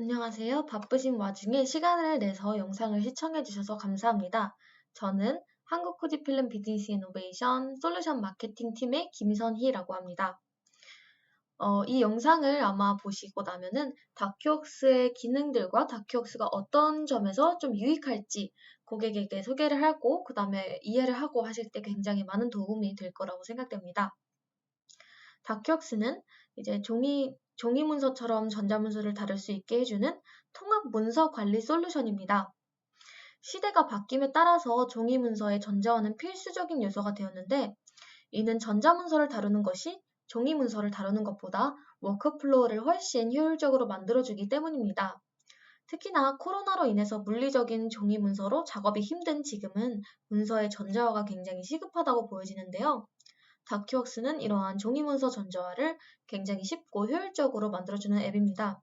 안녕하세요. 바쁘신 와중에 시간을 내서 영상을 시청해주셔서 감사합니다. 저는 한국코지필름 비즈니스 이노베이션 솔루션 마케팅 팀의 김선희라고 합니다. 이 영상을 아마 보시고 나면은 다큐웍스의 기능들과 다큐웍스가 어떤 점에서 좀 유익할지 고객에게 소개를 하고 그 다음에 이해를 하고 하실 때 굉장히 많은 도움이 될 거라고 생각됩니다. 다큐웍스는 이제 종이 문서처럼 전자문서를 다룰 수 있게 해주는 통합 문서 관리 솔루션입니다. 시대가 바뀜에 따라서 종이 문서의 전자화는 필수적인 요소가 되었는데, 이는 전자문서를 다루는 것이 종이 문서를 다루는 것보다 워크플로우를 훨씬 효율적으로 만들어주기 때문입니다. 특히나 코로나로 인해서 물리적인 종이 문서로 작업이 힘든 지금은 문서의 전자화가 굉장히 시급하다고 보여지는데요. 다큐웍스는 이러한 종이문서 전자화를 굉장히 쉽고 효율적으로 만들어주는 앱입니다.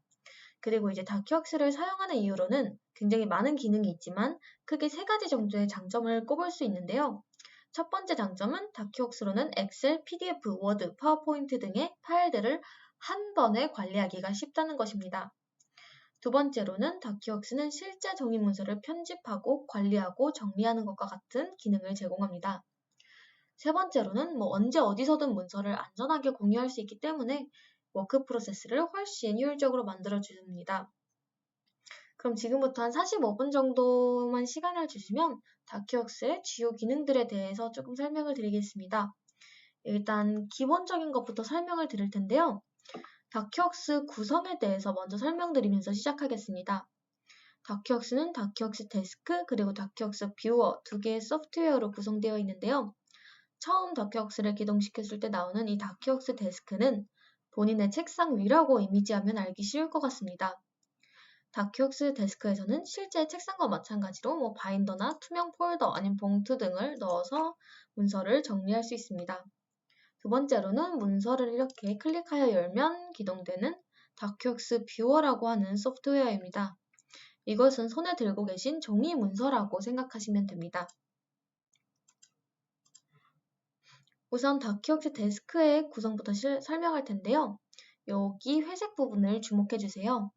그리고 이제 다큐웍스를 사용하는 이유로는 굉장히 많은 기능이 있지만 크게 3가지 정도의 장점을 꼽을 수 있는데요. 첫 번째 장점은 다큐웍스로는 엑셀, PDF, 워드, 파워포인트 등의 파일들을 한 번에 관리하기가 쉽다는 것입니다. 두 번째로는 다큐웍스는 실제 종이문서를 편집하고 관리하고 정리하는 것과 같은 기능을 제공합니다. 세 번째로는 언제 어디서든 문서를 안전하게 공유할 수 있기 때문에 워크 프로세스를 훨씬 효율적으로 만들어줍니다. 그럼 지금부터 한 45분 정도만 시간을 주시면 다큐웍스의 주요 기능들에 대해서 조금 설명을 드리겠습니다. 일단 기본적인 것부터 설명을 드릴 텐데요. 다큐웍스 구성에 대해서 먼저 설명드리면서 시작하겠습니다. 다큐웍스는 다큐웍스 데스크 그리고 다큐웍스 뷰어 2개의 소프트웨어로 구성되어 있는데요. 처음 다큐웍스를 기동시켰을 때 나오는 이 다큐웍스 데스크는 본인의 책상 위라고 이미지하면 알기 쉬울 것 같습니다. 다큐웍스 데스크에서는 실제 책상과 마찬가지로 바인더나 투명 폴더 아니면 봉투 등을 넣어서 문서를 정리할 수 있습니다. 두 번째로는 문서를 이렇게 클릭하여 열면 기동되는 다큐웍스 뷰어라고 하는 소프트웨어입니다. 이것은 손에 들고 계신 종이 문서라고 생각하시면 됩니다. 우선 다큐웍스 데스크의 구성부터 설명할 텐데요. 여기 회색 부분을 주목해 주세요.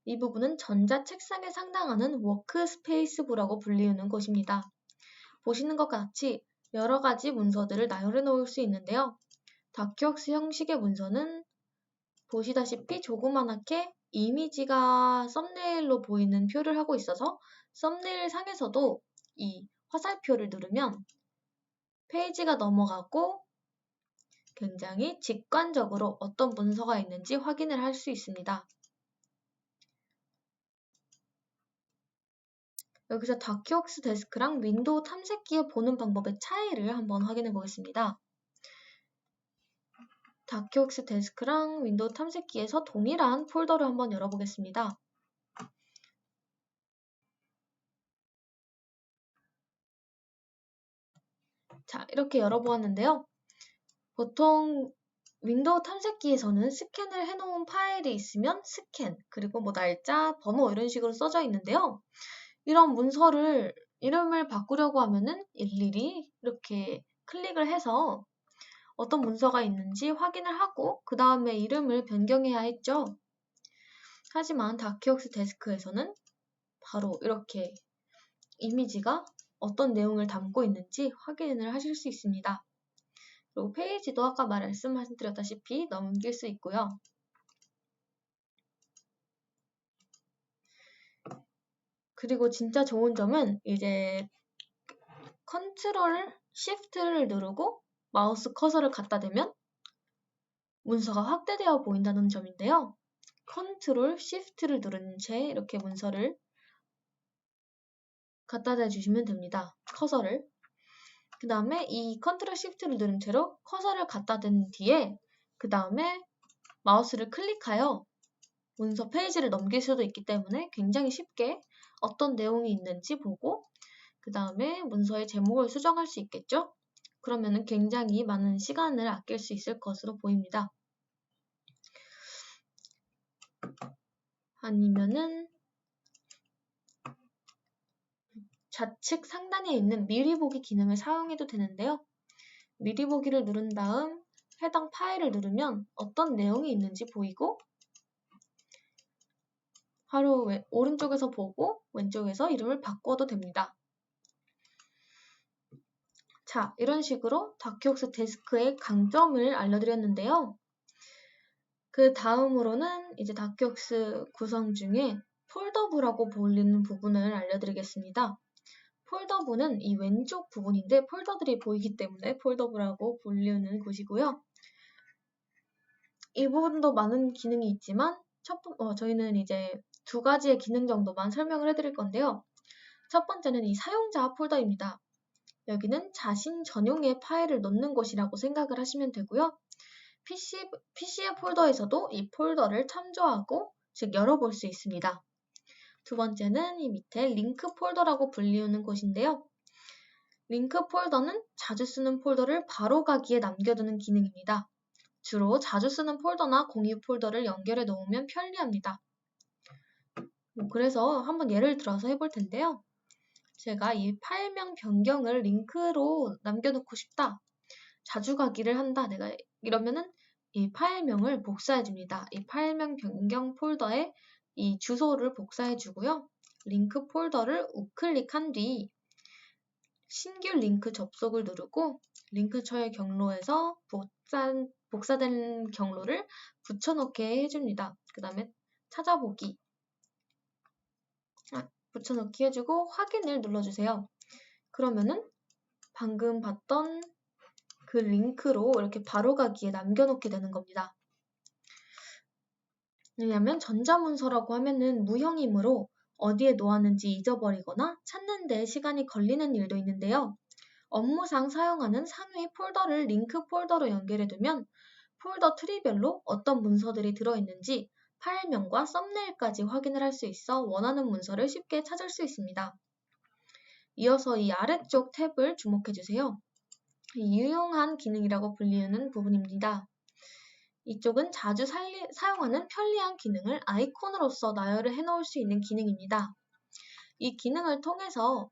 이 부분은 전자 책상에 상당하는 워크스페이스부라고 불리우는 곳입니다. 보시는 것과 같이 여러 가지 문서들을 나열해 놓을 수 있는데요. 다큐웍스 형식의 문서는 보시다시피 조그맣게 이미지가 썸네일로 보이는 표를 하고 있어서 썸네일 상에서도 이 화살표를 누르면 페이지가 넘어가고 굉장히 직관적으로 어떤 문서가 있는지 확인을 할 수 있습니다. 여기서 다큐웍스 데스크랑 윈도우 탐색기에 보는 방법의 차이를 한번 확인해 보겠습니다. 다큐웍스 데스크랑 윈도우 탐색기에서 동일한 폴더를 한번 열어보겠습니다. 자, 이렇게 열어보았는데요. 보통 윈도우 탐색기에서는 스캔을 해놓은 파일이 있으면 스캔, 그리고 날짜, 번호 이런 식으로 써져 있는데요. 이런 문서를 이름을 바꾸려고 하면은 일일이 이렇게 클릭을 해서 어떤 문서가 있는지 확인을 하고 그 다음에 이름을 변경해야 했죠. 하지만 다큐웍스 데스크에서는 바로 이렇게 이미지가 어떤 내용을 담고 있는지 확인을 하실 수 있습니다. 그리고 페이지도 아까 말씀드렸다시피 넘길 수 있고요. 그리고 진짜 좋은 점은 이제 컨트롤 시프트를 누르고 마우스 커서를 갖다 대면 문서가 확대되어 보인다는 점인데요. 컨트롤 시프트를 누른 채 이렇게 문서를 갖다 대주시면 됩니다. 커서를. 그 다음에 이 컨트롤 시프트를 누른 채로 커서를 갖다 댄 뒤에 그 다음에 마우스를 클릭하여 문서 페이지를 넘길 수도 있기 때문에 굉장히 쉽게 어떤 내용이 있는지 보고 그 다음에 문서의 제목을 수정할 수 있겠죠? 그러면은 굉장히 많은 시간을 아낄 수 있을 것으로 보입니다. 아니면은 좌측 상단에 있는 미리 보기 기능을 사용해도 되는데요. 미리 보기를 누른 다음 해당 파일을 누르면 어떤 내용이 있는지 보이고 바로 오른쪽에서 보고 왼쪽에서 이름을 바꿔도 됩니다. 자, 이런 식으로 다큐웍스 데스크의 강점을 알려드렸는데요. 그 다음으로는 이제 다큐웍스 구성 중에 폴더블하고 불리는 부분을 알려드리겠습니다. 폴더블은 이 왼쪽 부분인데 폴더들이 보이기 때문에 폴더블하고 불리는 곳이고요. 이 부분도 많은 기능이 있지만 저희는 이제 두 가지의 기능 정도만 설명을 해드릴 건데요. 첫 번째는 이 사용자 폴더입니다. 여기는 자신 전용의 파일을 넣는 곳이라고 생각을 하시면 되고요. PC의 폴더에서도 이 폴더를 참조하고 즉 열어볼 수 있습니다. 두 번째는 이 밑에 링크 폴더라고 불리우는 곳인데요. 링크 폴더는 자주 쓰는 폴더를 바로 가기에 남겨두는 기능입니다. 주로 자주 쓰는 폴더나 공유 폴더를 연결해 놓으면 편리합니다. 그래서 한번 예를 들어서 해볼 텐데요. 제가 이 파일명 변경을 링크로 남겨놓고 싶다. 자주 가기를 한다. 내가 이러면은 이 파일명을 복사해 줍니다. 이 파일명 변경 폴더에 이 주소를 복사해 주고요. 링크 폴더를 우클릭한 뒤 신규 링크 접속을 누르고 링크처의 경로에서 복사된 경로를 붙여넣게 해줍니다. 그 다음에 찾아보기 붙여넣기 해주고 확인을 눌러주세요. 그러면은 방금 봤던 그 링크로 이렇게 바로가기에 남겨놓게 되는 겁니다. 왜냐하면 전자문서라고 하면은 무형이므로 어디에 놓았는지 잊어버리거나 찾는 데 시간이 걸리는 일도 있는데요. 업무상 사용하는 상위 폴더를 링크 폴더로 연결해두면 폴더 트리별로 어떤 문서들이 들어있는지 파일명과 썸네일까지 확인을 할 수 있어 원하는 문서를 쉽게 찾을 수 있습니다. 이어서 이 아래쪽 탭을 주목해주세요. 유용한 기능이라고 불리는 부분입니다. 이쪽은 자주 사용하는 편리한 기능을 아이콘으로서 나열을 해놓을 수 있는 기능입니다. 이 기능을 통해서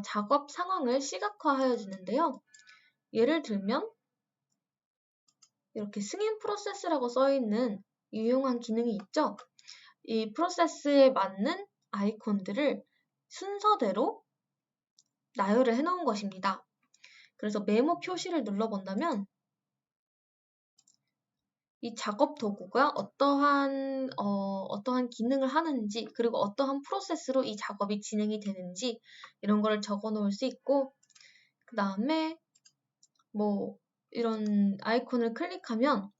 작업 상황을 시각화하여 주는데요. 예를 들면 이렇게 승인 프로세스라고 써있는 유용한 기능이 있죠. 이 프로세스에 맞는 아이콘들을 순서대로 나열을 해놓은 것입니다. 그래서 메모 표시를 눌러본다면 이 작업 도구가 어떠한 기능을 하는지 그리고 어떠한 프로세스로 이 작업이 진행이 되는지 이런 거를 적어 놓을 수 있고 그 다음에 이런 아이콘을 클릭하면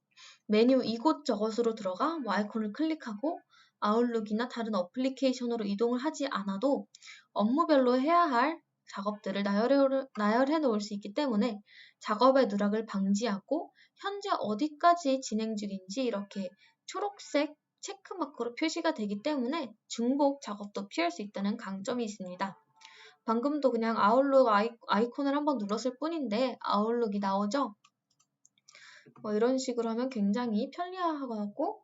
메뉴 이곳저곳으로 들어가 아이콘을 클릭하고 아웃룩이나 다른 어플리케이션으로 이동을 하지 않아도 업무별로 해야 할 작업들을 나열해 놓을 수 있기 때문에 작업의 누락을 방지하고 현재 어디까지 진행 중인지 이렇게 초록색 체크마크로 표시가 되기 때문에 중복 작업도 피할 수 있다는 강점이 있습니다. 방금도 그냥 아웃룩 아이콘을 한번 눌렀을 뿐인데 아웃룩이 나오죠? 이런 식으로 하면 굉장히 편리하고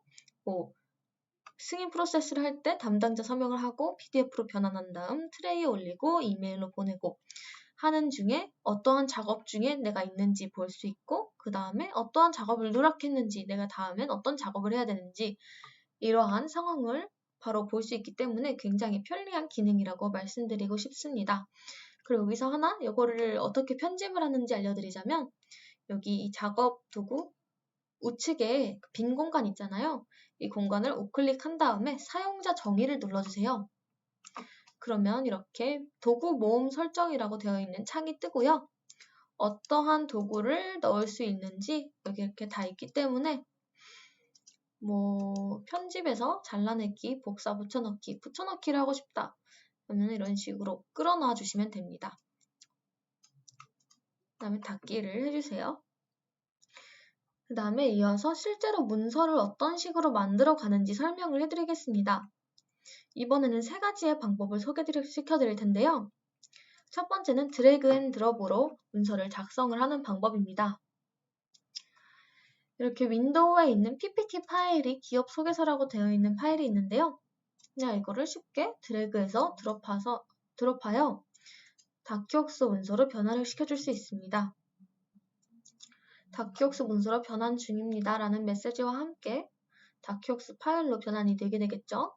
승인 프로세스를 할 때 담당자 서명을 하고 PDF로 변환한 다음 트레이에 올리고 이메일로 보내고 하는 중에 어떠한 작업 중에 내가 있는지 볼 수 있고 그 다음에 어떠한 작업을 누락했는지 내가 다음엔 어떤 작업을 해야 되는지 이러한 상황을 바로 볼 수 있기 때문에 굉장히 편리한 기능이라고 말씀드리고 싶습니다. 그리고 여기서 하나 이거를 어떻게 편집을 하는지 알려드리자면 여기 이 작업 도구 우측에 빈 공간 있잖아요. 이 공간을 우클릭한 다음에 사용자 정의를 눌러주세요. 그러면 이렇게 도구 모음 설정이라고 되어 있는 창이 뜨고요. 어떠한 도구를 넣을 수 있는지 여기 이렇게 다 있기 때문에 편집에서 잘라내기, 복사, 붙여넣기를 하고 싶다. 그러면 이런 식으로 끌어놔 주시면 됩니다. 그 다음에 닫기를 해주세요. 그 다음에 이어서 실제로 문서를 어떤 식으로 만들어 가는지 설명을 해드리겠습니다. 이번에는 세 가지의 방법을 소개시켜드릴 텐데요. 첫 번째는 드래그 앤 드롭으로 문서를 작성을 하는 방법입니다. 이렇게 윈도우에 있는 PPT 파일이 기업 소개서라고 되어 있는 파일이 있는데요. 그냥 이거를 쉽게 드래그해서 드롭하여 다큐웍스 문서로 변화를 시켜줄 수 있습니다. 다큐웍스 문서로 변환 중입니다 라는 메시지와 함께 다큐웍스 파일로 변환이 되게 되겠죠.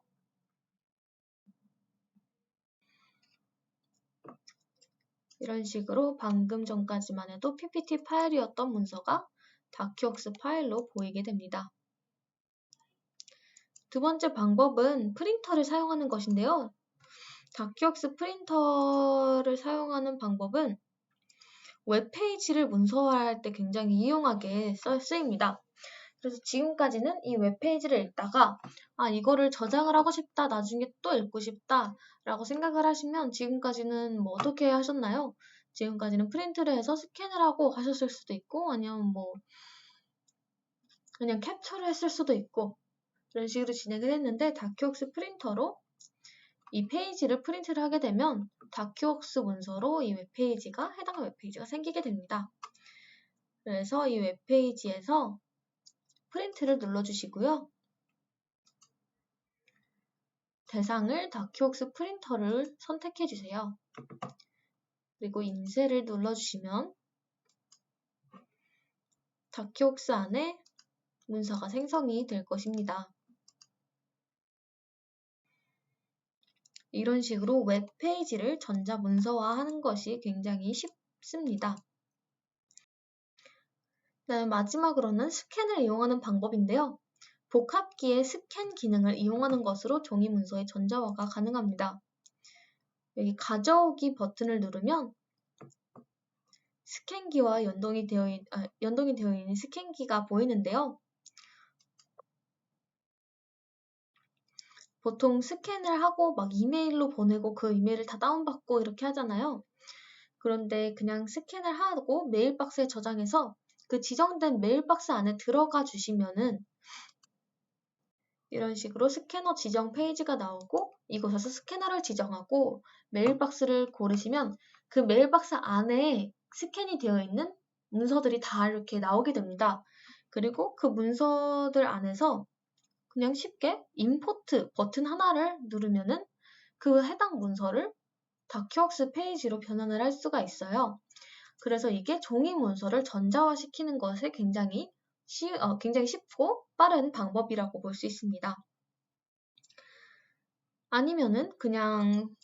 이런 식으로 방금 전까지만 해도 PPT 파일이었던 문서가 다큐웍스 파일로 보이게 됩니다. 두 번째 방법은 프린터를 사용하는 것인데요. 다큐웍스 프린터를 사용하는 방법은 웹페이지를 문서화할 때 굉장히 이용하게 쓰입니다. 그래서 지금까지는 이 웹페이지를 읽다가 이거를 저장을 하고 싶다, 나중에 또 읽고 싶다 라고 생각을 하시면 지금까지는 뭐 어떻게 하셨나요? 지금까지는 프린트를 해서 스캔을 하고 하셨을 수도 있고 아니면 뭐 그냥 캡처를 했을 수도 있고 이런 식으로 진행을 했는데 다큐웍스 프린터로 이 페이지를 프린트를 하게 되면 다큐웍스 문서로 이 웹페이지가 해당 웹페이지가 생기게 됩니다. 그래서 이 웹페이지에서 프린트를 눌러주시고요. 대상을 다큐웍스 프린터를 선택해 주세요. 그리고 인쇄를 눌러주시면 다큐웍스 안에 문서가 생성이 될 것입니다. 이런 식으로 웹페이지를 전자문서화하는 것이 굉장히 쉽습니다. 네, 마지막으로는 스캔을 이용하는 방법인데요. 복합기의 스캔 기능을 이용하는 것으로 종이문서의 전자화가 가능합니다. 여기 가져오기 버튼을 누르면 스캔기와 연동이 되어 있는 스캔기가 보이는데요. 보통 스캔을 하고 막 이메일로 보내고 그 이메일을 다 다운받고 이렇게 하잖아요. 그런데 그냥 스캔을 하고 메일박스에 저장해서 그 지정된 메일박스 안에 들어가 주시면은 이런 식으로 스캐너 지정 페이지가 나오고 이곳에서 스캐너를 지정하고 메일박스를 고르시면 그 메일박스 안에 스캔이 되어 있는 문서들이 다 이렇게 나오게 됩니다. 그리고 그 문서들 안에서 그냥 쉽게 임포트 버튼 하나를 누르면은 그 해당 문서를 다큐웍스 페이지로 변환을 할 수가 있어요. 그래서 이게 종이 문서를 전자화시키는 것에 굉장히 쉽고 빠른 방법이라고 볼 수 있습니다. 아니면은 그냥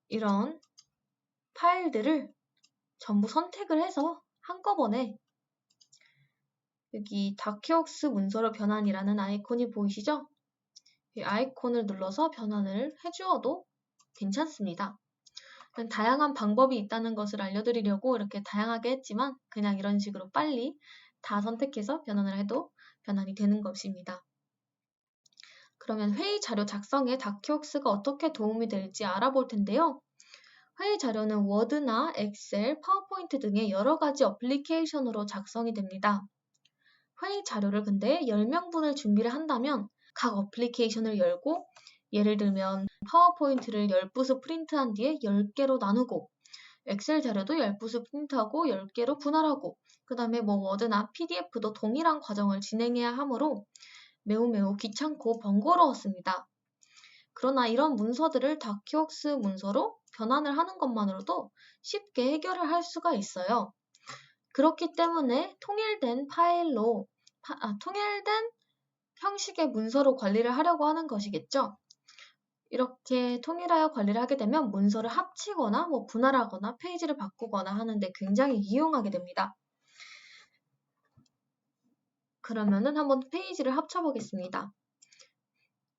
이런 파일들을 전부 선택을 해서 한꺼번에 여기 다큐웍스 문서로 변환이라는 아이콘이 보이시죠? 이 아이콘을 눌러서 변환을 해주어도 괜찮습니다. 다양한 방법이 있다는 것을 알려드리려고 이렇게 다양하게 했지만 그냥 이런 식으로 빨리 다 선택해서 변환을 해도 변환이 되는 것입니다. 그러면 회의 자료 작성에 다큐웍스가 어떻게 도움이 될지 알아볼 텐데요. 회의 자료는 워드나 엑셀, 파워포인트 등의 여러 가지 어플리케이션으로 작성이 됩니다. 회의 자료를 근데 10명분을 준비를 한다면 각 어플리케이션을 열고 예를 들면 파워포인트를 10부수 프린트한 뒤에 10개로 나누고 엑셀 자료도 10부수 프린트하고 10개로 분할하고 그 다음에 뭐 워드나 PDF도 동일한 과정을 진행해야 하므로 매우 귀찮고 번거로웠습니다. 그러나 이런 문서들을 다큐웍스 문서로 변환을 하는 것만으로도 쉽게 해결을 할 수가 있어요. 그렇기 때문에 통일된 형식의 문서로 관리를 하려고 하는 것이겠죠. 이렇게 통일하여 관리를 하게 되면 문서를 합치거나 분할하거나 페이지를 바꾸거나 하는데 굉장히 유용하게 됩니다. 그러면은 한번 페이지를 합쳐보겠습니다.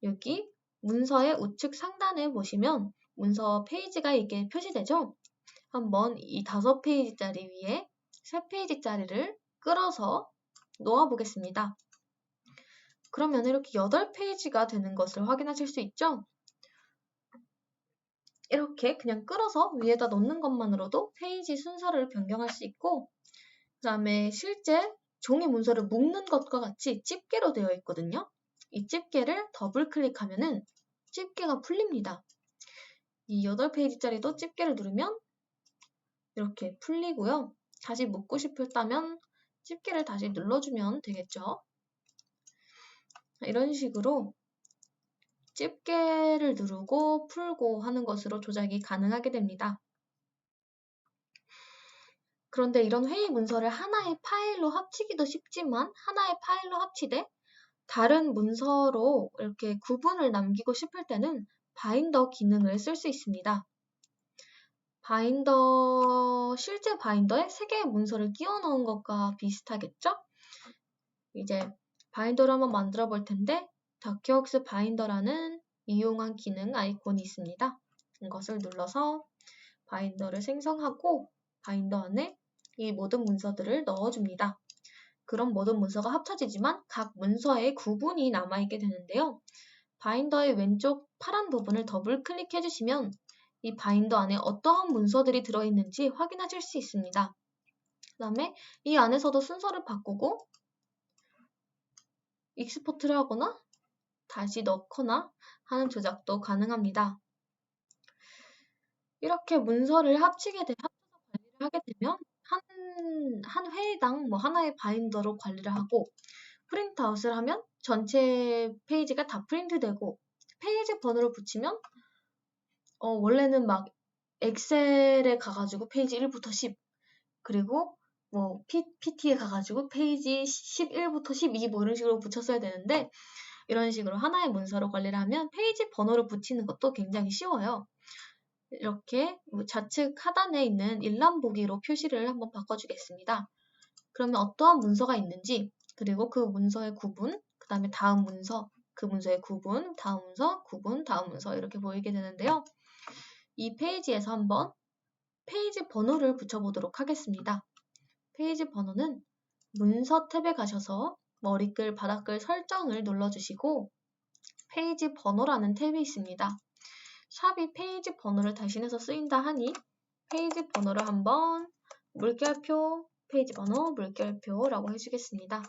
여기 문서의 우측 상단에 보시면 문서 페이지가 이게 표시되죠? 한번 이 5페이지짜리 위에 3페이지짜리를 끌어서 놓아보겠습니다. 그러면 이렇게 8페이지가 되는 것을 확인하실 수 있죠? 이렇게 그냥 끌어서 위에다 놓는 것만으로도 페이지 순서를 변경할 수 있고 그 다음에 실제 종이 문서를 묶는 것과 같이 집게로 되어 있거든요. 이 집게를 더블 클릭하면은 집게가 풀립니다. 이 8페이지짜리도 집게를 누르면 이렇게 풀리고요. 다시 묶고 싶다면 집게를 다시 눌러주면 되겠죠. 이런 식으로 집게를 누르고 풀고 하는 것으로 조작이 가능하게 됩니다. 그런데 이런 회의 문서를 하나의 파일로 합치기도 쉽지만 하나의 파일로 합치되 다른 문서로 이렇게 구분을 남기고 싶을 때는 바인더 기능을 쓸 수 있습니다. 실제 바인더에 3개의 문서를 끼워 넣은 것과 비슷하겠죠? 이제 바인더를 한번 만들어 볼 텐데, 다큐웍스 바인더라는 이용한 기능 아이콘이 있습니다. 이것을 눌러서 바인더를 생성하고 바인더 안에 이 모든 문서들을 넣어줍니다. 그럼 모든 문서가 합쳐지지만 각 문서에 구분이 남아있게 되는데요. 바인더의 왼쪽 파란 부분을 더블 클릭해 주시면 이 바인더 안에 어떠한 문서들이 들어있는지 확인하실 수 있습니다. 그 다음에 이 안에서도 순서를 바꾸고 익스포트를 하거나 다시 넣거나 하는 조작도 가능합니다. 이렇게 문서를 합쳐서 관리를 하게 되면 한 회의당 하나의 바인더로 관리를 하고 프린트아웃을 하면 전체 페이지가 다 프린트되고 페이지 번호를 붙이면 원래는 막 엑셀에 가가지고 페이지 1부터 10 그리고 PPT에 가가지고 페이지 11부터 12 이런 식으로 붙였어야 되는데 이런 식으로 하나의 문서로 관리를 하면 페이지 번호를 붙이는 것도 굉장히 쉬워요. 이렇게 좌측 하단에 있는 일覧 보기로 표시를 한번 바꿔주겠습니다. 그러면 어떠한 문서가 있는지 그리고 그 문서의 구분, 그 다음에 다음 문서, 그 문서의 구분, 다음 문서, 구분, 다음 문서 이렇게 보이게 되는데요. 이 페이지에서 한번 페이지 번호를 붙여보도록 하겠습니다. 페이지 번호는 문서 탭에 가셔서 머리글, 바닥글 설정을 눌러주시고 페이지 번호라는 탭이 있습니다. 샵이 페이지 번호를 대신해서 쓰인다 하니 페이지 번호를 한번 물결표, 페이지 번호, 물결표라고 해주겠습니다.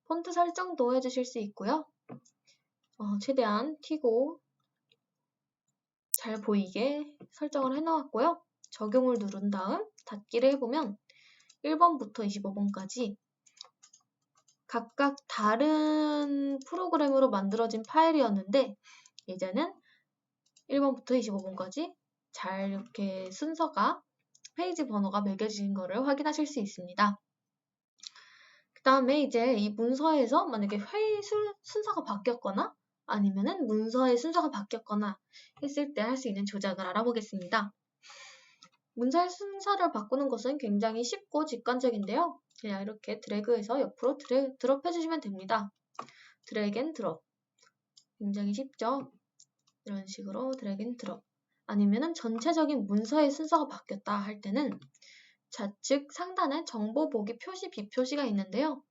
폰트 설정도 해주실 수 있고요. 최대한 튀고 잘 보이게 설정을 해놓았고요. 적용을 누른 다음 닫기를 해보면 1번부터 25번까지 각각 다른 프로그램으로 만들어진 파일이었는데 이제는 1번부터 25번까지 잘 이렇게 순서가 페이지 번호가 매겨진 것을 확인하실 수 있습니다. 그 다음에 이제 이 문서에서 만약에 회의 순서가 바뀌었거나 아니면은 문서의 순서가 바뀌었거나 했을 때 할 수 있는 조작을 알아보겠습니다. 문서의 순서를 바꾸는 것은 굉장히 쉽고 직관적인데요. 그냥 이렇게 드래그해서 옆으로 드롭 해주시면 됩니다. 드래그 앤 드롭. 굉장히 쉽죠? 이런 식으로 드래그 앤 드롭. 아니면은 전체적인 문서의 순서가 바뀌었다 할 때는 좌측 상단에 정보 보기 표시 비표시가 있는데요.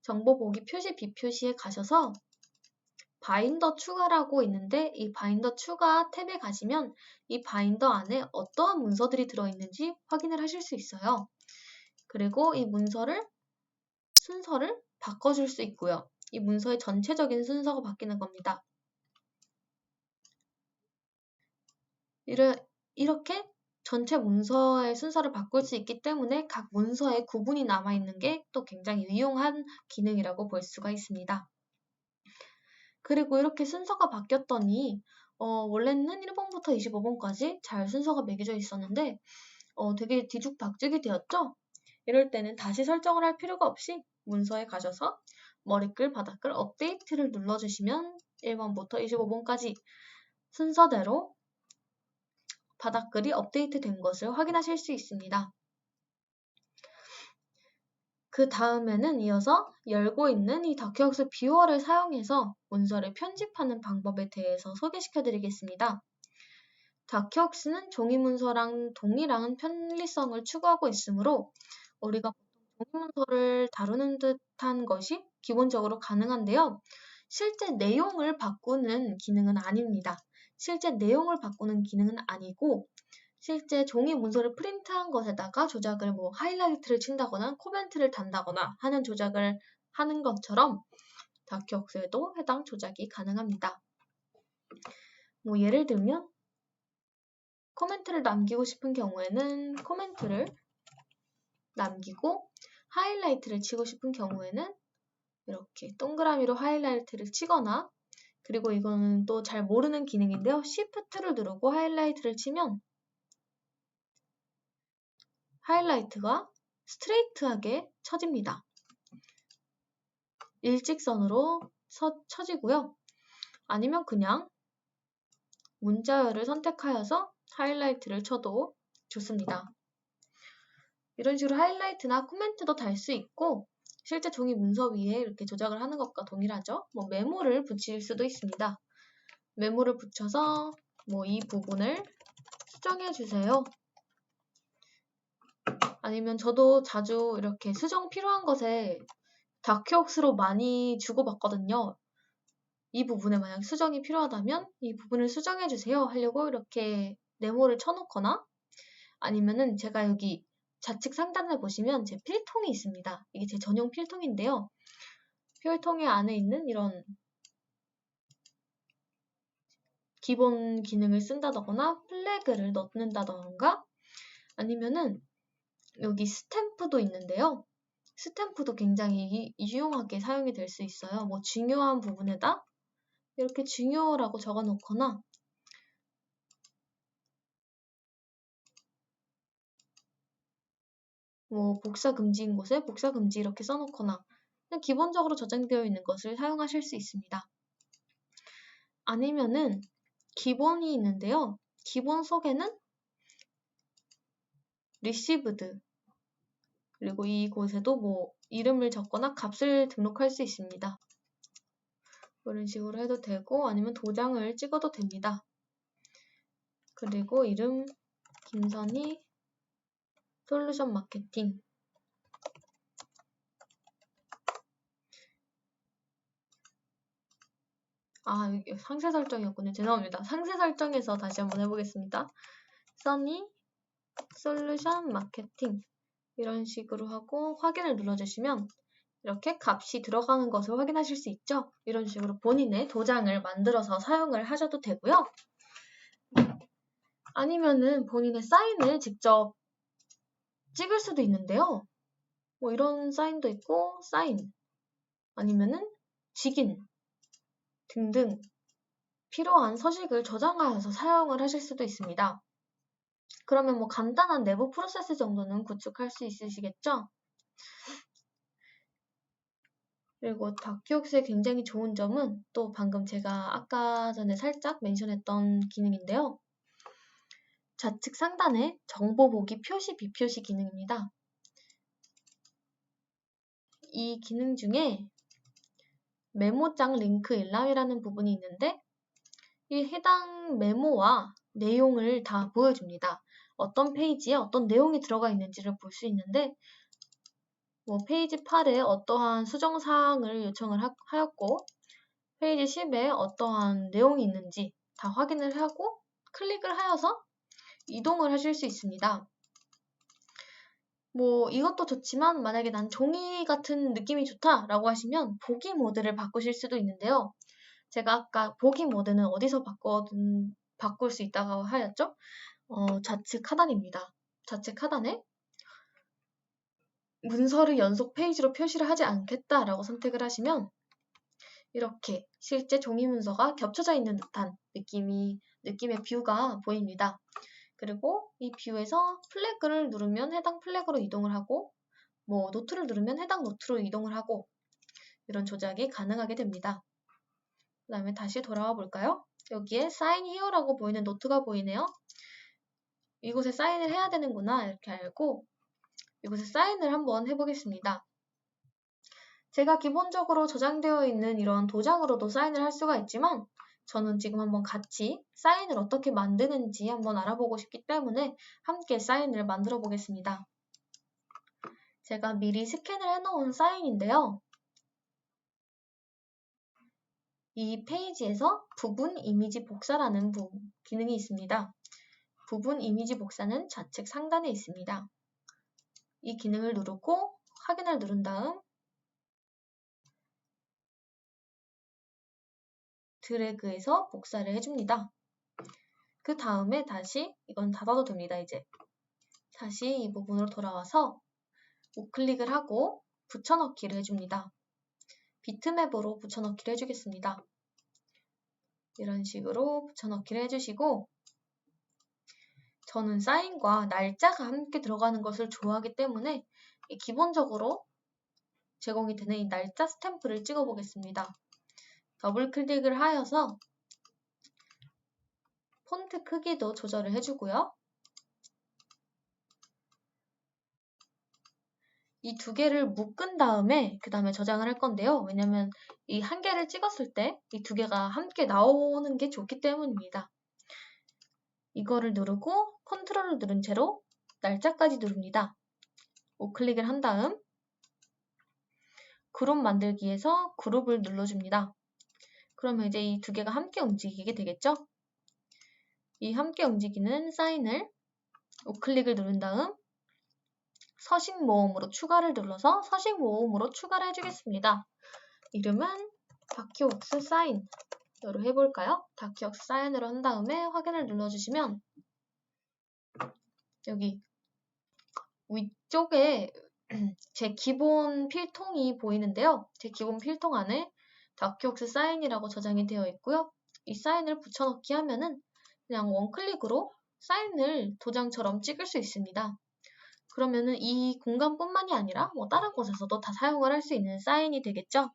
정보 보기 표시 비표시에 가셔서 바인더 추가라고 있는데 이 바인더 추가 탭에 가시면 이 바인더 안에 어떠한 문서들이 들어있는지 확인을 하실 수 있어요. 그리고 이 순서를 바꿔줄 수 있고요. 이 문서의 전체적인 순서가 바뀌는 겁니다. 이렇게 전체 문서의 순서를 바꿀 수 있기 때문에 각 문서에 구분이 남아있는 게 또 굉장히 유용한 기능이라고 볼 수가 있습니다. 그리고 이렇게 순서가 바뀌었더니 원래는 1번부터 25번까지 잘 순서가 매겨져 있었는데 되게 뒤죽박죽이 되었죠? 이럴 때는 다시 설정을 할 필요가 없이 문서에 가셔서 머리글, 바닥글, 업데이트를 눌러주시면 1번부터 25번까지 순서대로 바닥글이 업데이트 된 것을 확인하실 수 있습니다. 그 다음에는 이어서 열고 있는 이 다큐웍스 뷰어를 사용해서 문서를 편집하는 방법에 대해서 소개시켜 드리겠습니다. 다큐웍스는 종이 문서랑 동일한 편리성을 추구하고 있으므로 우리가 종이 문서를 다루는 듯한 것이 기본적으로 가능한데요. 실제 내용을 바꾸는 기능은 아닙니다. 실제 내용을 바꾸는 기능은 아니고 실제 종이 문서를 프린트한 것에다가 조작을 하이라이트를 친다거나 코멘트를 단다거나 하는 조작을 하는 것처럼 다큐웍스에도 해당 조작이 가능합니다. 예를 들면 코멘트를 남기고 싶은 경우에는 코멘트를 남기고 하이라이트를 치고 싶은 경우에는 이렇게 동그라미로 하이라이트를 치거나 그리고 이거는 또 잘 모르는 기능인데요. Shift를 누르고 하이라이트를 치면 하이라이트가 스트레이트하게 쳐집니다. 일직선으로 쳐지고요. 아니면 그냥 문자열을 선택하여서 하이라이트를 쳐도 좋습니다. 이런 식으로 하이라이트나 코멘트도 달 수 있고 실제 종이 문서 위에 이렇게 조작을 하는 것과 동일하죠. 뭐 메모를 붙일 수도 있습니다. 메모를 붙여서 뭐 이 부분을 수정해 주세요. 아니면 저도 자주 이렇게 수정 필요한 것에 다큐옥스로 많이 주고받거든요. 이 부분에 만약 수정이 필요하다면 이 부분을 수정해 주세요 하려고 이렇게 네모를 쳐놓거나 아니면은 제가 여기 좌측 상단을 보시면 제 필통이 있습니다. 이게 제 전용 필통인데요. 필통의 안에 있는 이런 기본 기능을 쓴다거나 플래그를 넣는다던가 아니면은 여기 스탬프도 있는데요. 스탬프도 굉장히 유용하게 사용이 될 수 있어요. 뭐 중요한 부분에다 이렇게 중요라고 적어 놓거나 뭐 복사 금지인 곳에 복사 금지 이렇게 써놓거나 그냥 기본적으로 저장되어 있는 것을 사용하실 수 있습니다. 아니면은 기본이 있는데요. 기본 속에는 received 그리고 이곳에도 뭐 이름을 적거나 값을 등록할 수 있습니다. 이런 식으로 해도 되고 아니면 도장을 찍어도 됩니다. 그리고 이름 김선희 솔루션 마케팅 여기 상세 설정이었군요. 죄송합니다. 상세 설정에서 다시 한번 해보겠습니다. 써니 솔루션 마케팅 이런 식으로 하고 확인을 눌러주시면 이렇게 값이 들어가는 것을 확인하실 수 있죠. 이런 식으로 본인의 도장을 만들어서 사용을 하셔도 되고요. 아니면은 본인의 사인을 직접 찍을 수도 있는데요. 뭐 이런 사인도 있고 사인 아니면은 직인 등등 필요한 서식을 저장하여서 사용을 하실 수도 있습니다. 그러면 뭐 간단한 내부 프로세스 정도는 구축할 수 있으시겠죠? 그리고 다큐옥스의 굉장히 좋은 점은 또 방금 제가 아까 전에 살짝 멘션했던 기능인데요. 좌측 상단에 정보 보기 표시 비표시 기능입니다. 이 기능 중에 메모장 링크 일람이라는 부분이 있는데 이 해당 메모와 내용을 다 보여줍니다. 어떤 페이지에 어떤 내용이 들어가 있는지를 볼 수 있는데 뭐 페이지 8에 어떠한 수정사항을 요청을 하였고 페이지 10에 어떠한 내용이 있는지 다 확인을 하고 클릭을 하여서 이동을 하실 수 있습니다. 뭐 이것도 좋지만 만약에 난 종이 같은 느낌이 좋다라고 하시면 보기 모드를 바꾸실 수도 있는데요. 제가 아까 보기 모드는 어디서 바꿀 수 있다고 하였죠? 좌측 하단입니다. 좌측 하단에 문서를 연속 페이지로 표시를 하지 않겠다라고 선택을 하시면 이렇게 실제 종이 문서가 겹쳐져 있는 듯한 느낌의 뷰가 보입니다. 그리고 이 뷰에서 플래그를 누르면 해당 플래그로 이동을 하고 뭐 노트를 누르면 해당 노트로 이동을 하고 이런 조작이 가능하게 됩니다. 그 다음에 다시 돌아와 볼까요? 여기에 Sign Here라고 보이는 노트가 보이네요. 이곳에 사인을 해야 되는구나 이렇게 알고 이곳에 사인을 한번 해보겠습니다. 제가 기본적으로 저장되어 있는 이런 도장으로도 사인을 할 수가 있지만 저는 지금 한번 같이 사인을 어떻게 만드는지 한번 알아보고 싶기 때문에 함께 사인을 만들어 보겠습니다. 제가 미리 스캔을 해놓은 사인인데요. 이 페이지에서 부분 이미지 복사라는 기능이 있습니다. 부분 이미지 복사는 좌측 상단에 있습니다. 이 기능을 누르고 확인을 누른 다음 드래그해서 복사를 해줍니다. 그 다음에 다시 이건 닫아도 됩니다. 이제 다시 이 부분으로 돌아와서 우클릭을 하고 붙여넣기를 해줍니다. 비트맵으로 붙여넣기를 해주겠습니다. 이런 식으로 붙여넣기를 해주시고 저는 사인과 날짜가 함께 들어가는 것을 좋아하기 때문에 기본적으로 제공이 되는 이 날짜 스탬프를 찍어 보겠습니다. 더블 클릭을 하여서 폰트 크기도 조절을 해주고요. 이 두 개를 묶은 다음에 그 다음에 저장을 할 건데요. 왜냐면 이 한 개를 찍었을 때 이 두 개가 함께 나오는 게 좋기 때문입니다. 이거를 누르고 컨트롤을 누른 채로 날짜까지 누릅니다. 우클릭을 한 다음 그룹 만들기에서 그룹을 눌러줍니다. 그러면 이제 이 두 개가 함께 움직이게 되겠죠? 이 함께 움직이는 사인을 우클릭을 누른 다음 서식 모음으로 추가를 눌러서 서식 모음으로 추가를 해주겠습니다. 이름은 다큐웍스 사인으로 해볼까요? 다큐웍스 사인으로 한 다음에 확인을 눌러주시면 여기 위쪽에 제 기본 필통이 보이는데요. 제 기본 필통 안에 다큐웍스 사인이라고 저장이 되어 있고요. 이 사인을 붙여넣기 하면은 그냥 원클릭으로 사인을 도장처럼 찍을 수 있습니다. 그러면은 이 공간뿐만이 아니라 뭐 다른 곳에서도 다 사용을 할 수 있는 사인이 되겠죠.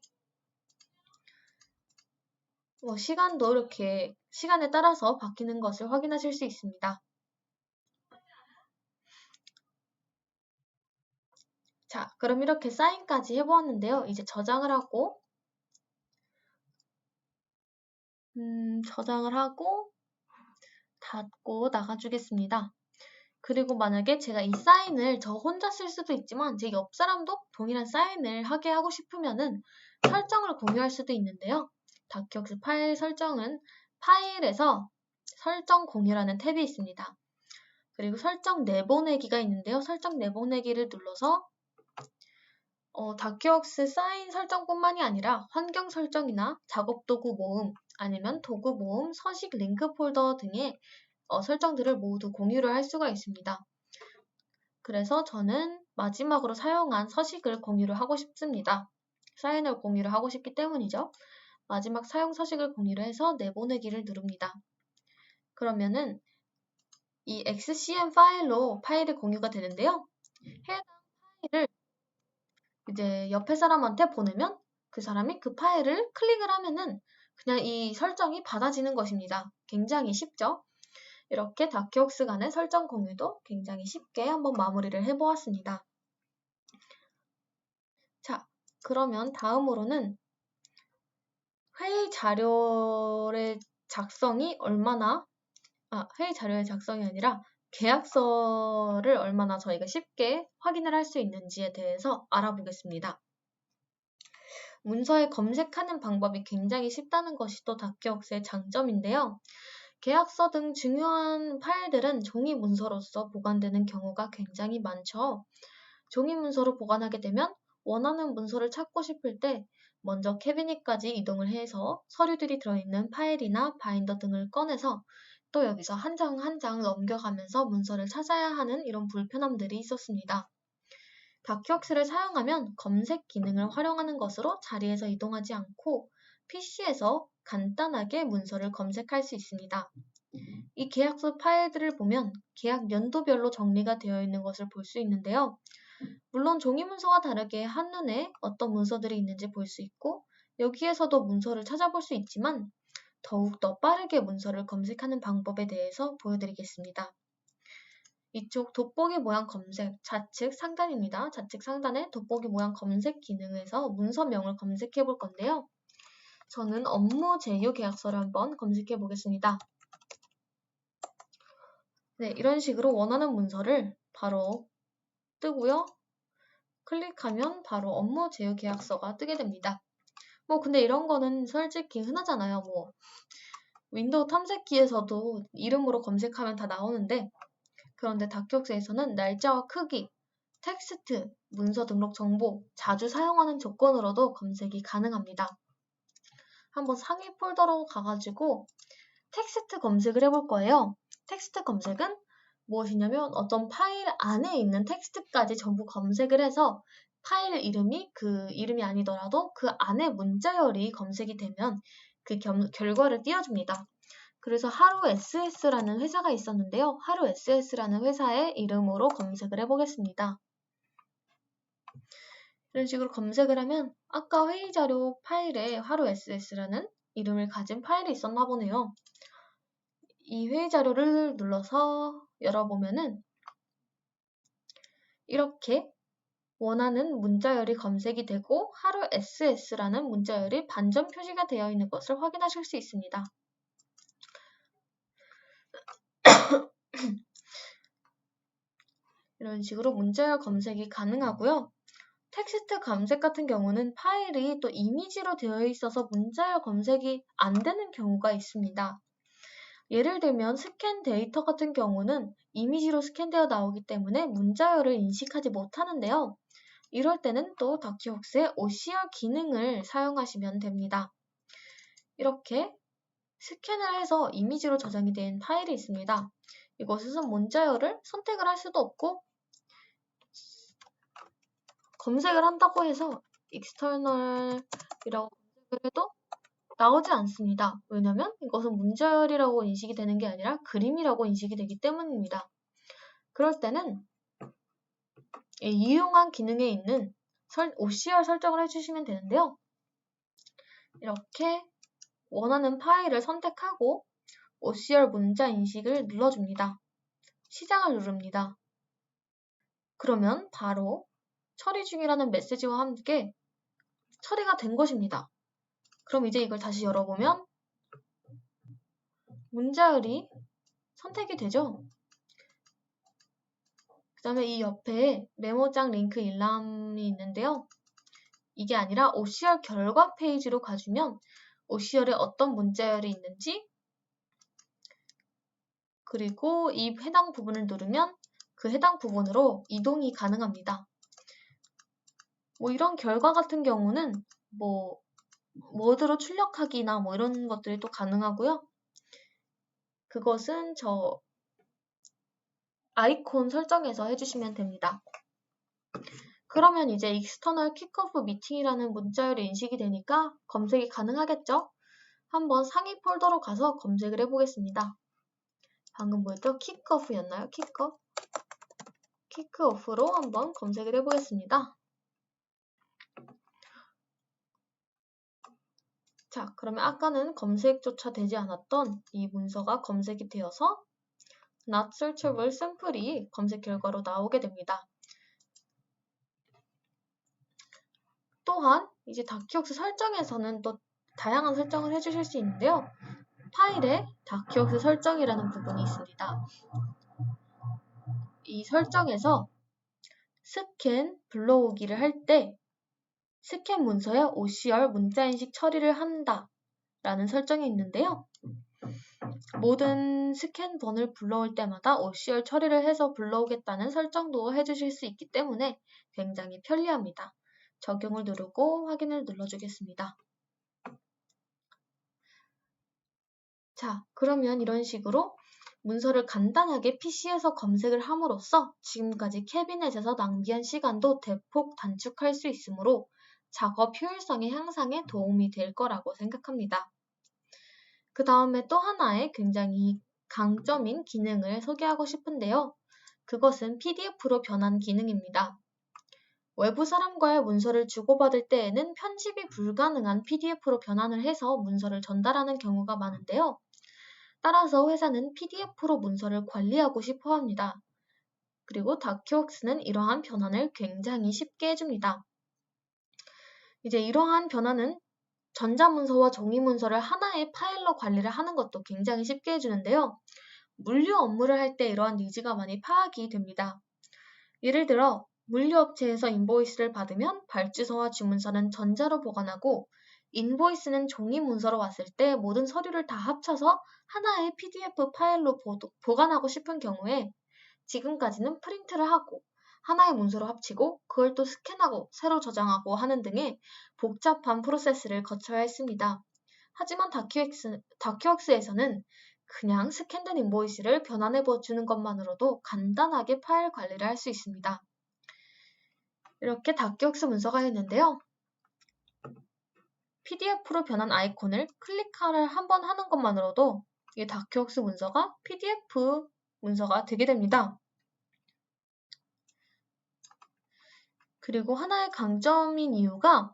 시간도 이렇게 시간에 따라서 바뀌는 것을 확인하실 수 있습니다. 자, 그럼 이렇게 사인까지 해보았는데요. 이제 저장을 하고 닫고 나가주겠습니다. 그리고 만약에 제가 이 사인을 저 혼자 쓸 수도 있지만 제 옆 사람도 동일한 사인을 하게 하고 싶으면은 설정을 공유할 수도 있는데요. 다큐웍스 파일 설정은 파일에서 설정 공유라는 탭이 있습니다. 그리고 설정 내보내기가 있는데요. 설정 내보내기를 눌러서 다큐웍스 사인 설정뿐만이 아니라 환경 설정이나 작업 도구 모음 아니면 도구 모음, 서식 링크 폴더 등의 설정들을 모두 공유를 할 수가 있습니다. 그래서 저는 마지막으로 사용한 서식을 공유를 하고 싶습니다. 사인을 공유를 하고 싶기 때문이죠. 마지막 사용 서식을 공유를 해서 내보내기를 누릅니다. 그러면은 이 XCM 파일로 파일이 공유가 되는데요. 해당 파일을 이제 옆에 사람한테 보내면 그 사람이 그 파일을 클릭을 하면은 그냥 이 설정이 받아지는 것입니다. 굉장히 쉽죠? 이렇게 다큐웍스 간의 설정 공유도 굉장히 쉽게 한번 마무리를 해보았습니다. 자, 그러면 다음으로는 회의 자료의 작성이 아니라 계약서를 얼마나 저희가 쉽게 확인을 할 수 있는지에 대해서 알아보겠습니다. 문서에 검색하는 방법이 굉장히 쉽다는 것이 또 다큐웍스의 장점인데요. 계약서 등 중요한 파일들은 종이 문서로서 보관되는 경우가 굉장히 많죠. 종이 문서로 보관하게 되면 원하는 문서를 찾고 싶을 때 먼저 캐비닛까지 이동을 해서 서류들이 들어있는 파일이나 바인더 등을 꺼내서 또 여기서 한 장 한 장 넘겨가면서 문서를 찾아야 하는 이런 불편함들이 있었습니다. 다큐웍스를 사용하면 검색 기능을 활용하는 것으로 자리에서 이동하지 않고 PC에서 간단하게 문서를 검색할 수 있습니다. 이 계약서 파일들을 보면 계약 연도별로 정리가 되어 있는 것을 볼 수 있는데요. 물론 종이 문서와 다르게 한눈에 어떤 문서들이 있는지 볼 수 있고 여기에서도 문서를 찾아볼 수 있지만 더욱더 빠르게 문서를 검색하는 방법에 대해서 보여드리겠습니다. 이쪽 돋보기 모양 검색 좌측 상단입니다. 좌측 상단에 돋보기 모양 검색 기능에서 문서명을 검색해 볼 건데요. 저는 업무 제휴 계약서를 한번 검색해 보겠습니다. 네, 이런 식으로 원하는 문서를 바로 뜨고요. 클릭하면 바로 업무 제휴 계약서가 뜨게 됩니다. 근데 이런 거는 솔직히 흔하잖아요. 윈도우 탐색기에서도 이름으로 검색하면 다 나오는데 그런데 다큐웍스에서는 날짜와 크기, 텍스트, 문서 등록 정보, 자주 사용하는 조건으로도 검색이 가능합니다. 한번 상위 폴더로 가가지고 텍스트 검색을 해볼 거예요. 텍스트 검색은 무엇이냐면 어떤 파일 안에 있는 텍스트까지 전부 검색을 해서 파일 이름이 그 이름이 아니더라도 그 안에 문자열이 검색이 되면 그 결과를 띄워줍니다. 그래서 하루 SS라는 회사가 있었는데요. 하루 SS라는 회사의 이름으로 검색을 해보겠습니다. 이런 식으로 검색을 하면 아까 회의자료 파일에 하루 SS라는 이름을 가진 파일이 있었나 보네요. 이 회의자료를 눌러서 열어보면은 이렇게 원하는 문자열이 검색이 되고 하루 SS라는 문자열이 반전 표시가 되어 있는 것을 확인하실 수 있습니다. 이런 식으로 문자열 검색이 가능하고요. 텍스트 검색 같은 경우는 파일이 또 이미지로 되어 있어서 문자열 검색이 안 되는 경우가 있습니다. 예를 들면 스캔 데이터 같은 경우는 이미지로 스캔되어 나오기 때문에 문자열을 인식하지 못하는데요. 이럴 때는 또 다큐웍스의 OCR 기능을 사용하시면 됩니다. 이렇게 스캔을 해서 이미지로 저장이 된 파일이 있습니다. 이것은 문자열을 선택을 할 수도 없고 검색을 한다고 해서 external이라고 검색을 해도 나오지 않습니다. 왜냐하면 이것은 문자열이라고 인식이 되는 게 아니라 그림이라고 인식이 되기 때문입니다. 그럴 때는 이용한 기능에 있는 OCR 설정을 해주시면 되는데요. 이렇게 원하는 파일을 선택하고 OCR 문자 인식을 눌러줍니다. 시작을 누릅니다. 그러면 바로 처리 중이라는 메시지와 함께 처리가 된 것입니다. 그럼 이제 이걸 다시 열어보면 문자열이 선택이 되죠. 그 다음에 이 옆에 메모장 링크 일람이 있는데요. 이게 아니라 OCR 결과 페이지로 가주면 OCR에 어떤 문자열이 있는지 그리고 이 해당 부분을 누르면 그 해당 부분으로 이동이 가능합니다. 이런 결과 같은 경우는 워드로 출력하기나 이런 것들이 또 가능하고요. 그것은 저 아이콘 설정에서 해주시면 됩니다. 그러면 이제 external kickoff meeting이라는 문자열이 인식이 되니까 검색이 가능하겠죠? 한번 상위 폴더로 가서 검색을 해보겠습니다. 방금 뭐였죠? kickoff였나요? kickoff로 한번 검색을 해보겠습니다. 자, 그러면 아까는 검색조차 되지 않았던 이 문서가 검색이 되어서 not searchable sample이 검색 결과로 나오게 됩니다. 또한 이제 다큐웍스 설정에서는 또 다양한 설정을 해주실 수 있는데요. 파일에 다큐웍스 설정이라는 부분이 있습니다. 이 설정에서 스캔 불러오기를 할 때 스캔 문서에 OCR 문자인식 처리를 한다 라는 설정이 있는데요. 모든 스캔번을 불러올 때마다 OCR 처리를 해서 불러오겠다는 설정도 해주실 수 있기 때문에 굉장히 편리합니다. 적용을 누르고 확인을 눌러주겠습니다. 자, 그러면 이런 식으로 문서를 간단하게 PC에서 검색을 함으로써 지금까지 캐비넷에서 낭비한 시간도 대폭 단축할 수 있으므로 작업 효율성의 향상에 도움이 될 거라고 생각합니다. 그 다음에 또 하나의 굉장히 강점인 기능을 소개하고 싶은데요. 그것은 PDF로 변환 기능입니다. 외부 사람과의 문서를 주고받을 때에는 편집이 불가능한 PDF로 변환을 해서 문서를 전달하는 경우가 많은데요. 따라서 회사는 PDF로 문서를 관리하고 싶어 합니다. 그리고 다큐웍스는 이러한 변환을 굉장히 쉽게 해줍니다. 이제 이러한 변화는 전자문서와 종이문서를 하나의 파일로 관리를 하는 것도 굉장히 쉽게 해주는데요. 물류 업무를 할 때 이러한 니즈가 많이 파악이 됩니다. 예를 들어 물류업체에서 인보이스를 받으면 발주서와 주문서는 전자로 보관하고 인보이스는 종이문서로 왔을 때 모든 서류를 다 합쳐서 하나의 PDF 파일로 보관하고 싶은 경우에 지금까지는 프린트를 하고 하나의 문서로 합치고 그걸 또 스캔하고 새로 저장하고 하는 등의 복잡한 프로세스를 거쳐야 했습니다. 하지만 다큐웍스에서는 그냥 스캔된 인보이스를 변환해 주는 것만으로도 간단하게 파일 관리를 할 수 있습니다. 이렇게 다큐웍스 문서가 있는데요. PDF로 변한 아이콘을 클릭을 한번 하는 것만으로도 이 다큐웍스 문서가 PDF 문서가 되게 됩니다. 그리고 하나의 강점인 이유가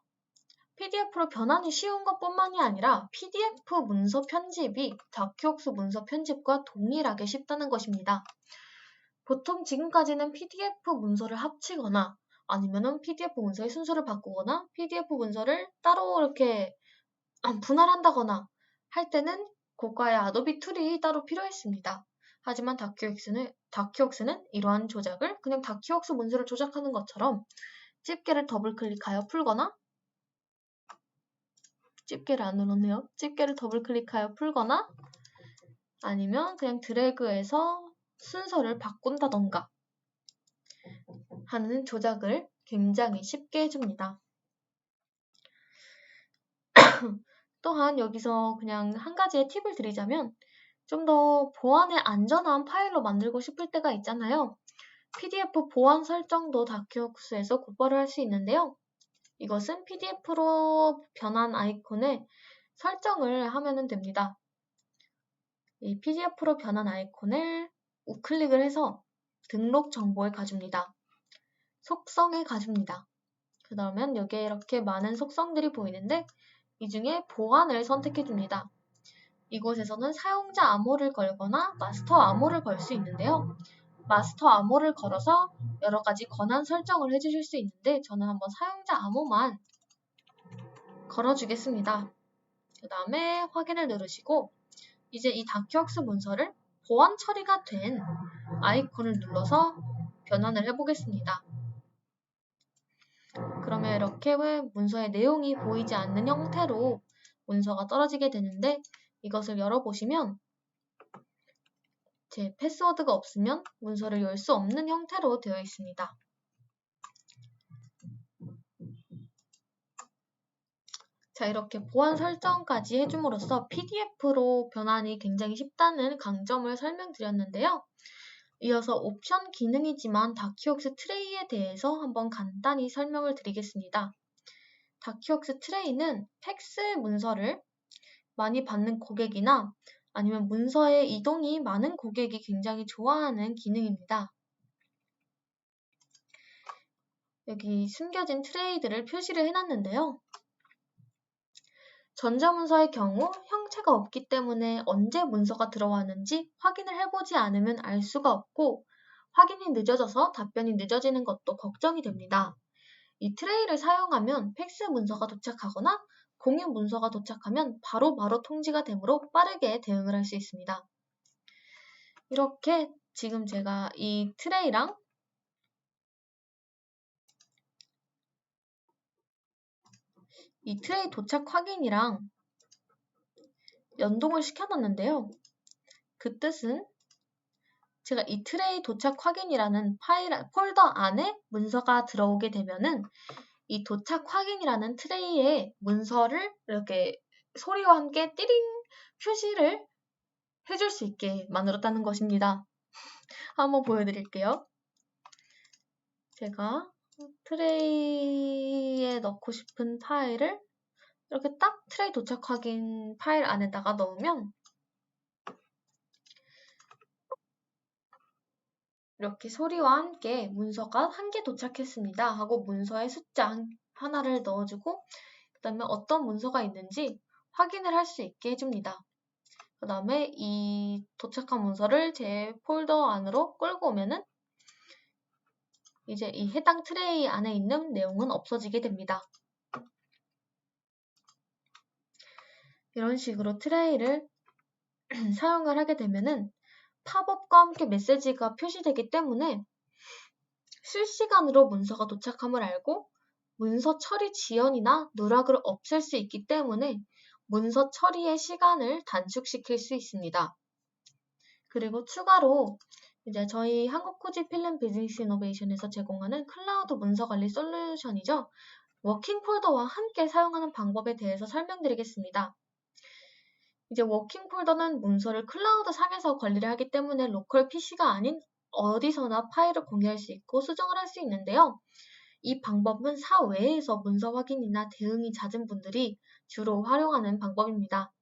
PDF로 변환이 쉬운 것뿐만이 아니라 PDF 문서 편집이 다큐웍스 문서 편집과 동일하게 쉽다는 것입니다. 보통 지금까지는 PDF 문서를 합치거나 아니면은 PDF 문서의 순서를 바꾸거나 PDF 문서를 따로 이렇게 분할한다거나 할 때는 고가의 아도비 툴이 따로 필요했습니다. 하지만 다큐웍스는 이러한 조작을 그냥 다큐웍스 문서를 조작하는 것처럼 집게를 더블 클릭하여 풀거나 집게를 안 눌렀네요. 집게를 더블 클릭하여 풀거나 아니면 그냥 드래그해서 순서를 바꾼다던가 하는 조작을 굉장히 쉽게 해줍니다. 또한 여기서 그냥 한 가지의 팁을 드리자면 좀 더 보안에 안전한 파일로 만들고 싶을 때가 있잖아요. PDF 보안 설정도 다큐웍스에서 곧바로 할 수 있는데요. 이것은 PDF로 변한 아이콘에 설정을 하면 됩니다. 이 PDF로 변한 아이콘을 우클릭을 해서 등록 정보에 가줍니다. 속성에 가줍니다. 그 다음엔 여기에 이렇게 많은 속성들이 보이는데 이 중에 보안을 선택해 줍니다. 이곳에서는 사용자 암호를 걸거나 마스터 암호를 걸 수 있는데요. 마스터 암호를 걸어서 여러 가지 권한 설정을 해주실 수 있는데 저는 한번 사용자 암호만 걸어주겠습니다. 그 다음에 확인을 누르시고 이제 이 다큐웍스 문서를 보안 처리가 된 아이콘을 눌러서 변환을 해보겠습니다. 그러면 이렇게 문서의 내용이 보이지 않는 형태로 문서가 떨어지게 되는데 이것을 열어보시면 제 패스워드가 없으면 문서를 열 수 없는 형태로 되어 있습니다. 자, 이렇게 보안 설정까지 해줌으로써 PDF로 변환이 굉장히 쉽다는 강점을 설명드렸는데요. 이어서 옵션 기능이지만 다큐웍스 트레이에 대해서 한번 간단히 설명을 드리겠습니다. 다큐웍스 트레이는 팩스 문서를 많이 받는 고객이나 아니면 문서의 이동이 많은 고객이 굉장히 좋아하는 기능입니다. 여기 숨겨진 트레이들을 표시를 해놨는데요. 전자문서의 경우 형체가 없기 때문에 언제 문서가 들어왔는지 확인을 해보지 않으면 알 수가 없고 확인이 늦어져서 답변이 늦어지는 것도 걱정이 됩니다. 이 트레이를 사용하면 팩스 문서가 도착하거나 공유 문서가 도착하면 바로바로 통지가 되므로 빠르게 대응을 할 수 있습니다. 이렇게 지금 제가 이 트레이랑 이 트레이 도착 확인이랑 연동을 시켜놨는데요. 그 뜻은 제가 이 트레이 도착 확인이라는 폴더 안에 문서가 들어오게 되면은 이 도착 확인이라는 트레이에 문서를 이렇게 소리와 함께 띠링 표시를 해줄 수 있게 만들었다는 것입니다. 한번 보여드릴게요. 제가 트레이에 넣고 싶은 파일을 이렇게 딱 트레이 도착 확인 파일 안에다가 넣으면 이렇게 소리와 함께 문서가 한 개 도착했습니다 하고 문서의 숫자 하나를 넣어주고 그 다음에 어떤 문서가 있는지 확인을 할 수 있게 해줍니다. 그 다음에 이 도착한 문서를 제 폴더 안으로 끌고 오면은 이제 이 해당 트레이 안에 있는 내용은 없어지게 됩니다. 이런 식으로 트레이를 사용을 하게 되면은 팝업과 함께 메시지가 표시되기 때문에 실시간으로 문서가 도착함을 알고 문서 처리 지연이나 누락을 없앨 수 있기 때문에 문서 처리의 시간을 단축시킬 수 있습니다. 그리고 추가로 이제 저희 한국코지 필름 비즈니스 이노베이션에서 제공하는 클라우드 문서 관리 솔루션이죠. 워킹 폴더와 함께 사용하는 방법에 대해서 설명드리겠습니다. 이제 워킹 폴더는 문서를 클라우드 상에서 관리를 하기 때문에 로컬 PC가 아닌 어디서나 파일을 공유할 수 있고 수정을 할 수 있는데요. 이 방법은 사외에서 문서 확인이나 대응이 잦은 분들이 주로 활용하는 방법입니다.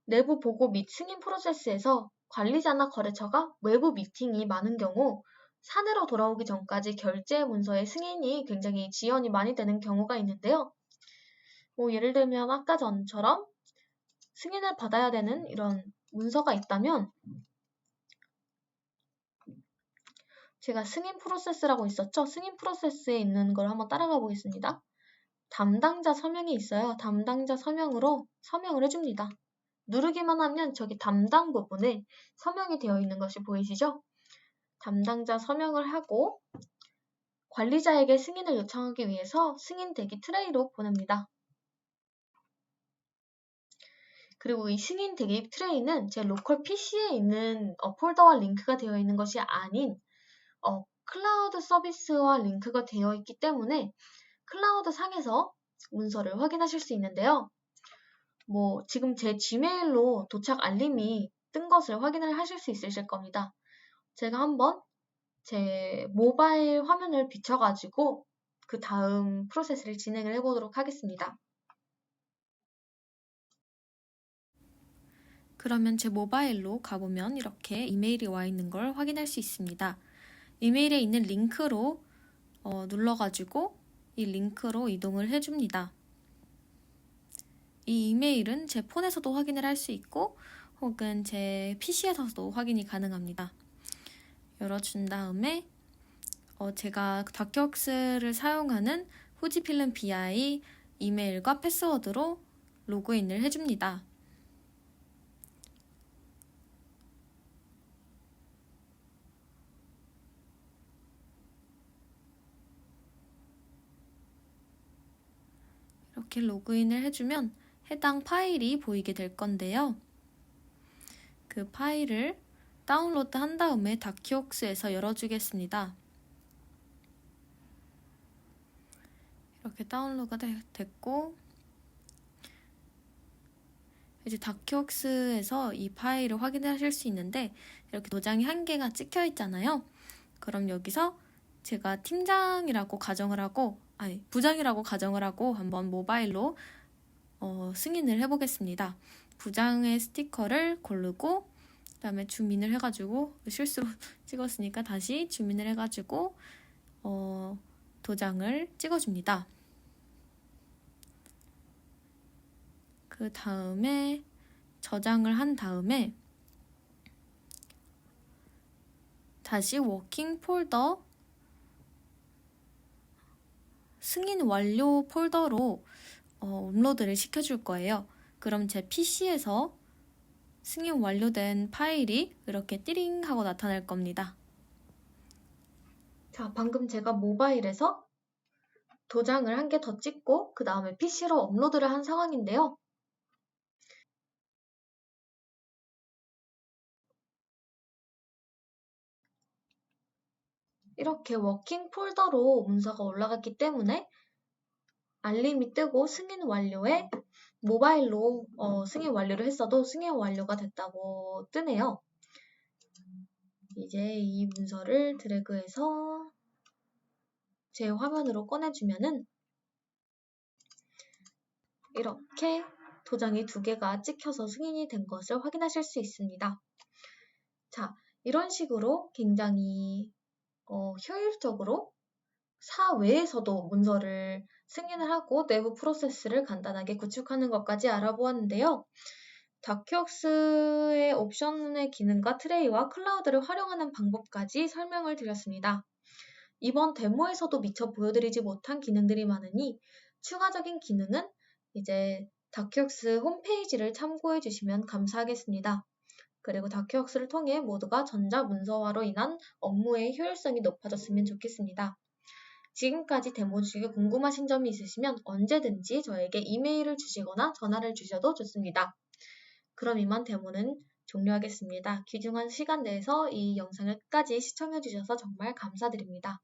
내부 보고 및 승인 프로세스에서 관리자나 거래처가 외부 미팅이 많은 경우 사내로 돌아오기 전까지 결제 문서의 승인이 굉장히 지연이 많이 되는 경우가 있는데요. 예를 들면 아까 전처럼 승인을 받아야 되는 이런 문서가 있다면 제가 승인 프로세스라고 있었죠? 승인 프로세스에 있는 걸 한번 따라가 보겠습니다. 담당자 서명이 있어요. 담당자 서명으로 서명을 해줍니다. 누르기만 하면 저기 담당 부분에 서명이 되어 있는 것이 보이시죠? 담당자 서명을 하고 관리자에게 승인을 요청하기 위해서 승인 대기 트레이로 보냅니다. 그리고 이 승인 대기 트레이는 제 로컬 PC에 있는 폴더와 링크가 되어 있는 것이 아닌 클라우드 서비스와 링크가 되어 있기 때문에 클라우드 상에서 문서를 확인하실 수 있는데요. 지금 제 지메일로 도착 알림이 뜬 것을 확인을 하실 수 있으실 겁니다. 제가 한번 제 모바일 화면을 비춰가지고 그 다음 프로세스를 진행을 해보도록 하겠습니다. 그러면 제 모바일로 가보면 이렇게 이메일이 와 있는 걸 확인할 수 있습니다. 이메일에 있는 링크로 눌러가지고 이 링크로 이동을 해줍니다. 이 이메일은 제 폰에서도 확인을 할 수 있고 혹은 제 PC에서도 확인이 가능합니다. 열어준 다음에 제가 다큐웍스를 사용하는 후지필름 BI 이메일과 패스워드로 로그인을 해줍니다. 이렇게 로그인을 해주면 해당 파일이 보이게 될 건데요. 그 파일을 다운로드 한 다음에 다큐웍스에서 열어주겠습니다. 이렇게 다운로드가 됐고 이제 다큐웍스에서 이 파일을 확인하실 수 있는데 이렇게 도장이 한 개가 찍혀 있잖아요. 그럼 여기서 제가 팀장이라고 가정을 하고 부장이라고 가정을 하고 한번 모바일로 승인을 해보겠습니다. 부장의 스티커를 고르고 그다음에 주민을 해가지고 실수로 찍었으니까 다시 주민을 해가지고 도장을 찍어줍니다. 그 다음에 저장을 한 다음에 다시 워킹 폴더 승인 완료 폴더로 업로드를 시켜줄 거예요. 그럼 제 PC에서 승인 완료된 파일이 이렇게 띠링 하고 나타날 겁니다. 자, 방금 제가 모바일에서 도장을 한 개 더 찍고 그 다음에 PC로 업로드를 한 상황인데요. 이렇게 워킹 폴더로 문서가 올라갔기 때문에 알림이 뜨고 승인 완료에 모바일로 승인 완료를 했어도 승인 완료가 됐다고 뜨네요. 이제 이 문서를 드래그해서 제 화면으로 꺼내주면은 이렇게 도장이 2개가 찍혀서 승인이 된 것을 확인하실 수 있습니다. 자, 이런 식으로 굉장히 효율적으로 사외에서도 문서를 승인을 하고 내부 프로세스를 간단하게 구축하는 것까지 알아보았는데요. 다큐웍스의 옵션의 기능과 트레이와 클라우드를 활용하는 방법까지 설명을 드렸습니다. 이번 데모에서도 미처 보여드리지 못한 기능들이 많으니 추가적인 기능은 이제 다큐웍스 홈페이지를 참고해 주시면 감사하겠습니다. 그리고 다큐웍스를 통해 모두가 전자문서화로 인한 업무의 효율성이 높아졌으면 좋겠습니다. 지금까지 데모 중에 궁금하신 점이 있으시면 언제든지 저에게 이메일을 주시거나 전화를 주셔도 좋습니다. 그럼 이만 데모는 종료하겠습니다. 귀중한 시간 내에서 이 영상을 끝까지 시청해 주셔서 정말 감사드립니다.